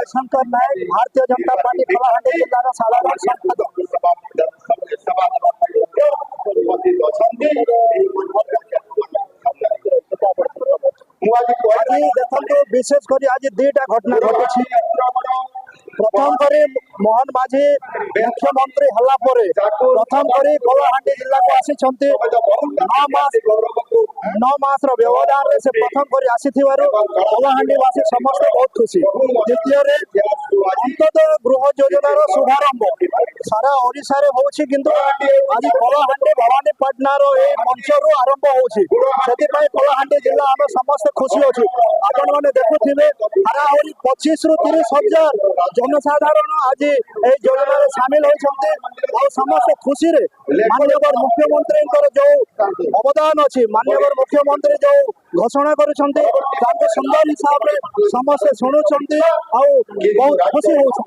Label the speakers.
Speaker 1: शंकर नायक Bharatiya Janata party Kalahandi जिल्लार साधारण संपादक। आज देखो विशेषकर आज दुईटा घटना घटी। प्रथम करी मोहन माझी मुख्यमंत्री हला प्रथम करी कलाहांडी जिला को आसी 9 मास व्यवधान से प्रथम करी आसी कलाहांडी वासी समस्त बहुत खुशी। द्वितीय अंततः गृह योजनार शुभारंभ सारा ओडिशा रे होछि किंतु आज कलाहांडी भवानीपाटनार ए मंचरू आरंभ होछि। सेतिपई कलाहांडी जिला आम समस्त खुशी अछि। आपण माने देखुथिबे हाराहुरी 25 रु 30 हजार जनसाधारण आज ए योजना रे शामिल होइछन्ते और समस्त खुशी रे माननीय मुख्यमंत्री जो अवदान अछि, माननीय मुख्यमंत्री जो घोषणा करुछन्ते ताके सुंदर हिसाब रे समस्त सुनुछन्ते और बहुत खुशी होउछ।